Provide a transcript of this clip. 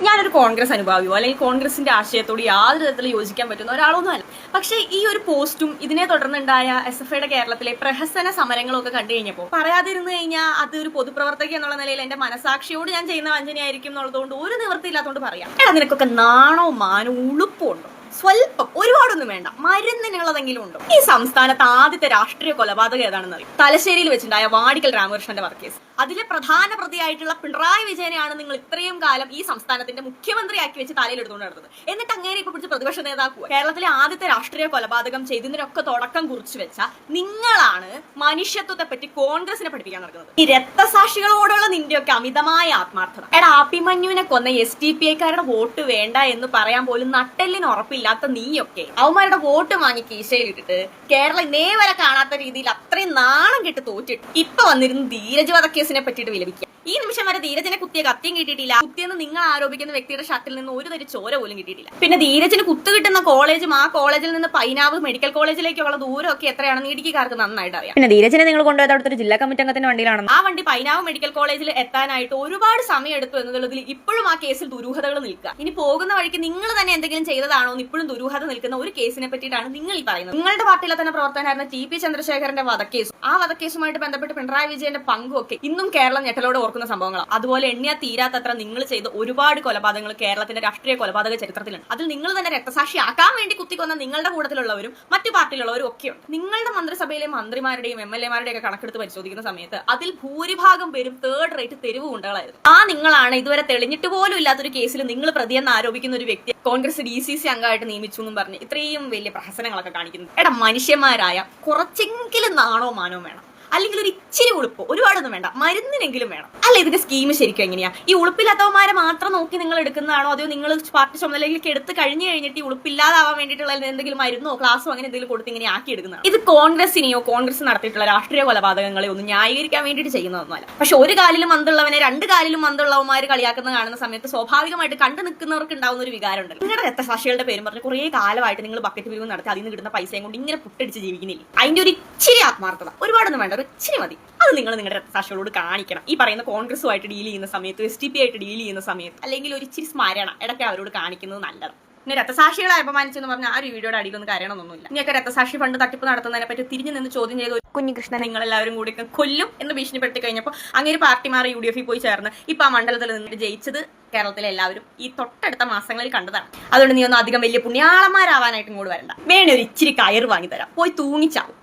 ഞാനൊരു കോൺഗ്രസ് അനുഭാവിയോ അല്ലെങ്കിൽ കോൺഗ്രസിന്റെ ആശയത്തോട് യാതൊരു തരത്തിൽ യോജിക്കാൻ പറ്റുന്ന ഒരാളൊന്നും അല്ല. പക്ഷേ ഈ ഒരു പോസ്റ്റും ഇതിനെ തുടർന്നുണ്ടായ SFIയുടെ കേരളത്തിലെ പ്രഹസന സമരങ്ങളും ഒക്കെ കണ്ടു കഴിഞ്ഞപ്പോൾ പറയാതിരുന്നു കഴിഞ്ഞാൽ അത് ഒരു പൊതുപ്രവർത്തക എന്നുള്ള നിലയിൽ എന്റെ മനസാക്ഷിയോട് ഞാൻ ചെയ്യുന്ന വഞ്ചനയായിരിക്കും എന്നുള്ളതുകൊണ്ട് ഒരു നിവൃത്തിയില്ലാത്തതുകൊണ്ട് പറയാം. എടാ, നിനക്കൊക്കെ നാണോ മാനോ ഉളുപ്പോ ഉണ്ടോ? സ്വല്പം, ഒരുപാടൊന്നും വേണ്ട, മരുന്നിനുള്ളതെങ്കിലും ഉണ്ടോ? ഈ സംസ്ഥാനത്ത് ആദ്യത്തെ രാഷ്ട്രീയ കൊലപാതകം ഏതാണെന്ന് അറിയാം. തലശ്ശേരിയിൽ വെച്ചിട്ടുണ്ടായ വാടിക്കൽ രാമകൃഷ്ണന്റെ വധക്കേസ്. അതിലെ പ്രധാന പ്രതിയായിട്ടുള്ള പിണറായി വിജയനെയാണ് നിങ്ങൾ ഇത്രയും കാലം ഈ സംസ്ഥാനത്തിന്റെ മുഖ്യമന്ത്രിയാക്കി വെച്ച് തലയിൽ എടുത്തുകൊണ്ട് നടന്നത്. എന്നിട്ട് അങ്ങനെ ഇപ്പൊ പിടിച്ച് പ്രതിപക്ഷ നേതാക്കുക. കേരളത്തിലെ ആദ്യത്തെ രാഷ്ട്രീയ കൊലപാതകം ചെയ്തതിനൊക്കെ തുടക്കം കുറിച്ചു വെച്ച നിങ്ങളാണ് മനുഷ്യത്വത്തെ പറ്റി കോൺഗ്രസിനെ പഠിപ്പിക്കാൻ നടക്കുന്നത്. ഈ രക്തസാക്ഷികളോടുള്ള നിന്റെയൊക്കെ അമിതമായ ആത്മാർത്ഥത. എടാ, അഭിമന്യുവിനെ കൊന്ന SDPIക്കാരുടെ വോട്ട് വേണ്ട എന്ന് പറയാൻ പോലും നട്ടെല്ലിന് ഉറപ്പില്ലാത്ത നീയൊക്കെ അവന്മാരുടെ വോട്ട് വാങ്ങി കീശയിലിട്ടിട്ട് കേരളം ഇന്നേ വരെ കാണാത്ത രീതിയിൽ അത്രയും നാണം കെട്ട് തോറ്റിട്ട് ഇപ്പൊ വന്നിരുന്ന് ധീരജ് വധക്കേസിനെ പറ്റിയിട്ട് വിലപിക്കുക. ഈ നിമിഷം വരെ ധീരജിനെ കുത്തിയ കത്തിയും കിട്ടിയിട്ടില്ല. കുത്തിയെന്ന് നിങ്ങൾ ആരോപിക്കുന്ന വ്യക്തിയുടെ ഷർട്ടിൽ നിന്ന് ഒരു തരി ചോര പോലും കിട്ടിയിട്ടില്ല. പിന്നെ ധീരജിന് കുത്തു കിട്ടുന്ന കോളേജും ആ കോളേജിൽ നിന്ന് പൈനാവ് മെഡിക്കൽ കോളേജിലേക്കുള്ള ദൂരമൊക്കെ എത്രയാണെന്ന് ഇടുക്കിക്കാർക്ക് നന്നായിട്ട് അറിയാം. പിന്നെ ധീരജിനെ നിങ്ങൾ കൊണ്ടുപോയത് അവിടുത്തെ ജില്ലാ കമ്മിറ്റി അംഗത്തിന്റെ വണ്ടിയിലാണ്. ആ വണ്ടി പൈനാവ് മെഡിക്കൽ കോളേജിൽ എത്താനായിട്ട് ഒരുപാട് സമയം എടുത്തു എന്നുള്ളതിൽ ഇപ്പോഴും ആ കേസിൽ ദുരൂഹതകൾ നിൽക്കുക. ഇനി പോകുന്ന വഴിക്ക് നിങ്ങൾ തന്നെ എന്തെങ്കിലും ചെയ്തതാണോ എന്ന് ഇപ്പോഴും ദുരൂഹത നിൽക്കുന്ന ഒരു കേസിനെ പറ്റിയിട്ടാണ് നിങ്ങൾ ഈ പറയുന്നത്. നിങ്ങളുടെ പാർട്ടിയിലെ തന്നെ പ്രവർത്തകനായിരുന്ന TP ചന്ദ്രശേഖരന്റെ വധക്കേസും ആ വധക്കേസുമായിട്ട് ബന്ധപ്പെട്ട് പിണറായി വിജയന്റെ പങ്കുമൊക്കെ ഇന്നും കേരളം ഞെട്ടലോടെ ഓർക്കുന്ന സംഭവങ്ങളാണ്. അതുപോലെ എണ്ണിയാ തീരാത്തത്ര നിങ്ങൾ ചെയ്ത ഒരുപാട് കൊലപാതകങ്ങൾ കേരളത്തിന്റെ രാഷ്ട്രീയ കൊലപാതക ചരിത്രത്തിലുണ്ട്. അതിൽ നിങ്ങൾ തന്നെ രക്തസാക്ഷിയാക്കാൻ വേണ്ടി കുത്തിക്കൊന്ന നിങ്ങളുടെ കൂട്ടത്തിലുള്ളവരും മറ്റു പാർട്ടിയിലുള്ളവരും ഒക്കെയുണ്ട്. നിങ്ങളുടെ മന്ത്രിസഭയിലെ മന്ത്രിമാരുടെയും MLA-മാരുടെയും ഒക്കെ കണക്കെടുത്ത് പരിശോധിക്കുന്ന സമയത്ത് അതിൽ ഭൂരിഭാഗം പേരും തേർഡ് റേറ്റ് തെരുവ് ഗുണ്ടകളായിരുന്നു. ആ നിങ്ങളാണ് ഇതുവരെ തെളിഞ്ഞിട്ട് പോലും ഇല്ലാത്തൊരു കേസിൽ നിങ്ങൾ പ്രതിയെന്ന് ആരോപിക്കുന്ന ഒരു വ്യക്തി കോൺഗ്രസ് DCC അംഗമായിട്ട് നിയമിച്ചു എന്നും പറഞ്ഞ് ഇത്രയും വലിയ പ്രഹസനങ്ങളൊക്കെ കാണിക്കുന്നത്. എടാ, മനുഷ്യന്മാരായ കുറച്ചെങ്കിലും നാണോ മാനോ വേണം. അല്ലെങ്കിൽ ഒരു ഇച്ചിരി ഉളുപ്പോ, ഒരുപാടൊന്നും വേണ്ട, മരുന്നിനെങ്കിലും വേണം. അല്ല, ഇതിന്റെ സ്കീം ശരിക്കും എങ്ങനെയാ? ഈ ഉളുപ്പില്ലാത്തവന്മാരെ മാത്രം നോക്കി നിങ്ങൾ എടുക്കുന്നതാണോ, അതോ നിങ്ങൾ പാർട്ടി ചുമതലയിലേക്ക് എടുത്ത് കഴിഞ്ഞ് ഈ ഉളുപ്പില്ലാതാവാൻ വേണ്ടിയിട്ടുള്ള എന്തെങ്കിലും മരുന്നോ ക്ലാസ്സോ അങ്ങനെ എന്തെങ്കിലും കൊടുത്ത് ഇങ്ങനെ ആക്കി എടുക്കുന്നതാണ്? ഇത് കോൺഗ്രസിനെയോ കോൺഗ്രസ് നടത്തിയിട്ടുള്ള രാഷ്ട്രീയ കൊലപാതകങ്ങളെ ഒന്നും ന്യായീകരിക്കാൻ വേണ്ടിയിട്ട് ചെയ്യുന്നതൊന്നുമല്ല. പക്ഷെ ഒരു കാലിലും മന്തുള്ളവനെ രണ്ട് കാലിലും മന്തുള്ളവന്മാർ കളിയാക്കുന്ന കാണുന്ന സമയത്ത് സ്വാഭാവികമായിട്ട് കണ്ടു നിൽക്കുന്നവർക്ക് ഉണ്ടാവുന്ന ഒരു വികാരം ഉണ്ടല്ലോ. നിങ്ങളുടെ രക്തസാക്ഷികളുടെ പേരും പറഞ്ഞ് കുറേ കാലമായിട്ട് നിങ്ങൾ ബക്കറ്റ് പിരിവ് നടത്തി അതിൽ നിന്ന് കിട്ടുന്ന പൈസയും കൊണ്ട് ഇങ്ങനെ പുട്ടടിച്ച് ജീവിക്കുന്നില്ല. അതിന്റെ ഒരു ഇച്ചിരി ആത്മാർത്ഥത, ഒരുപാടൊന്നും വേണ്ട, ഒരു ഇച്ചിരി മതി. അത് നിങ്ങൾ നിങ്ങളുടെ രക്തസാക്ഷികളോട് കാണിക്കണം. ഈ പറയുന്ന കോൺഗ്രസുമായിട്ട് ഡീൽ ചെയ്യുന്ന സമയത്ത്, SDP ആയിട്ട് ഡീൽ ചെയ്യുന്ന സമയത്ത്, അല്ലെങ്കിൽ ഒരു ഇച്ചിരി സ്മരണ ഇടയ്ക്ക് അവരോട് കാണിക്കുന്നത് നല്ലതാണ്. പിന്നെ രക്തസാക്ഷികളെ അപമാനിച്ചെന്ന് പറഞ്ഞാൽ ആ ഒരു വീഡിയോയുടെ അടിയിലൊന്നും കാര്യമൊന്നുമില്ല. ഇനിയൊക്കെ രക്തസാക്ഷി ഫണ്ട് തട്ടിപ്പ് നടത്തുന്നതിനെ പറ്റി തിരിഞ്ഞു നിന്ന് ചോദ്യം ചെയ്ത കുഞ്ഞികൃഷ്ണൻ നിങ്ങളെല്ലാവരും കൂടി കൊല്ലും എന്ന് ഭീഷണിപ്പെടുത്തി കഴിഞ്ഞപ്പോൾ അങ്ങനെ പാർട്ടി മാറി UDF പോയി ചേർന്ന് ഇപ്പൊ ആ മണ്ഡലത്തിൽ നിന്നിട്ട് ജയിച്ചത് കേരളത്തിലെ എല്ലാവരും ഈ തൊട്ടടുത്ത മാസങ്ങളിൽ കണ്ടതാണ്. അതുകൊണ്ട് നീ ഒന്നും അധികം വലിയ പുണ്യാളന്മാരാവാനായിട്ട് ഇങ്ങോട്ട് വരണ്ട. വേണേ ഒരു ഇച്ചിരി കയറ് വാങ്ങി തരാം, പോയി തൂങ്ങിച്ചാവും.